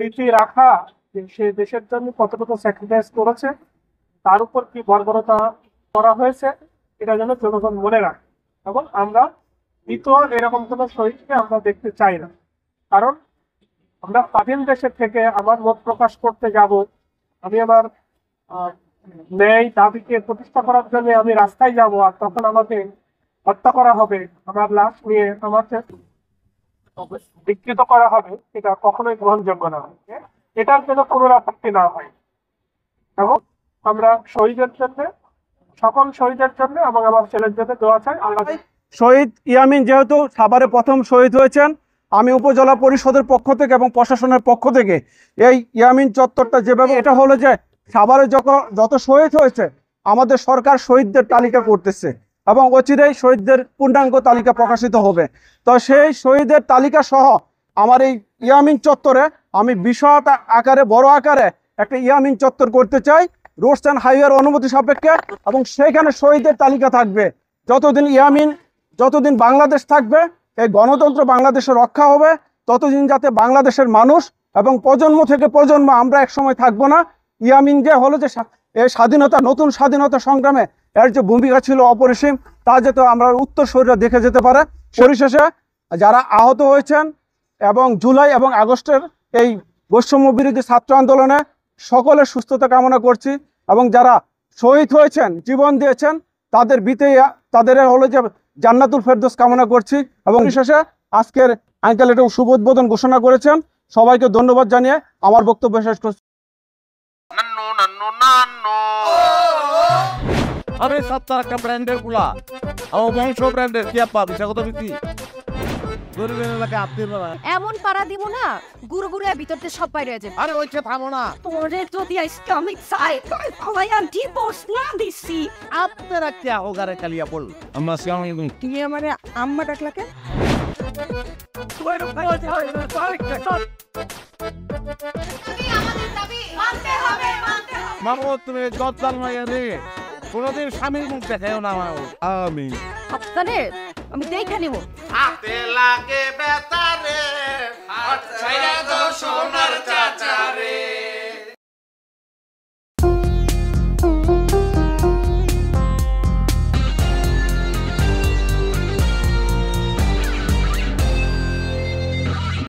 স্মৃতি রাখা যে সে দেশের জন্য কতটুকু স্যাক্রিফাইস করেছে, তার উপর কি বর্বরতা করা হয়েছে, এটা যেন জনগণ মনে রাখে। এবং আমরা দ্বিতীয় এরকম কোনো শহীদকে আমরা দেখতে চাই না। কারণ আমরা স্বাধীন দেশের থেকে আমার মত প্রকাশ করতে যাব, আমি আমার ন্যায় দাবিকে প্রতিষ্ঠা করার জন্য আমি রাস্তায় যাব, আর তখন আমাকে হত্যা করা হবে, আমার লাশ নিয়ে আমাকে বিকৃত করা হবে, এটা কখনোই গ্রহণযোগ্য না। এটার জন্য পুনরাবৃত্তি না হয়। এবং আমরা শহীদের জন্য, সকল শহীদের জন্য এবং আমার ছেলের জন্য দোয়া চাই। আল্লাহ শহীদ ইয়ামিন যেহেতু সাভারে প্রথম শহীদ হয়েছেন, আমি উপজেলা পরিষদের পক্ষ থেকে এবং প্রশাসনের পক্ষ থেকে এই ইয়ামিন চত্বরটা যেভাবে, এটা হলো যে সাভারে যত শহীদ হয়েছে আমাদের সরকার শহীদদের তালিকা করতেছে এবং অচিরেই শহীদদের পূর্ণাঙ্গ তালিকা প্রকাশিত হবে। তো সেই শহীদের তালিকা সহ আমার এই ইয়ামিন চত্বরে আমি বিশাল আকারে, বড় আকারে একটা ইয়ামিন চত্বর করতে চাই রোডস অ্যান্ড হাইওয়ের অনুমতি সাপেক্ষে, এবং সেইখানে শহীদদের তালিকা থাকবে। যতদিন বাংলাদেশ থাকবে, এই গণতন্ত্র বাংলাদেশে রক্ষা হবে, ততদিন যাতে বাংলাদেশের মানুষ এবং প্রজন্ম থেকে প্রজন্ম আমরা একসময় থাকবো না। ইয়ামিন যে হলো যে এই স্বাধীনতা, নতুন স্বাধীনতা সংগ্রামে এর যে ভূমিকা ছিল অপরিসীম, তা যাতে আমরা উত্তরসূরিরা দেখে যেতে পারে। পরিশেষে যারা আহত হয়েছেন এবং জুলাই এবং আগস্টের এই বৈষম্য বিরোধী ছাত্র আন্দোলনে সকলের সুস্থতা কামনা করছি, এবং যারা শহীদ হয়েছেন, জীবন দিয়েছেন, তাদের হলো যে জান্নাতুল ফেরদৌস কামনা করছি। এবং বিশেষে আজকের আঙ্কেল এটা শুভ উদ্বোধন ঘোষণা করেছেন, সবাইকে ধন্যবাদ জানিয়ে আমার বক্তব্য শেষ করছি। আরে সপ্তাহ একটা ব্র্যান্ডের গুলা আমার বংশ ব্র্যান্ডের কি আপা বিষয় কত বিক্রি গরিবের এলাকায় আপনি এমন পাড়া দিব না, গুরু গুরু ভিতরতে সব বাইরে যাবে। আরে ওইটা থামো না, তোরে যদি ইসলামিক সাইড সবাই আর ডিভোর্স না দিছি। আপনারা কি ওগারে কালিয়া বল আমরা সিয়ামি তুমি আমারে আম্মা ডাকলাকে মামো তুমি গদ্দার নয় রে, কোনোদিন স্বামীর মুখ দেখাও না আমার। আমি আপনারে আমি দেখে নিব। হাতে লাগে বেতারে হাত ছাইরা দাও সোনা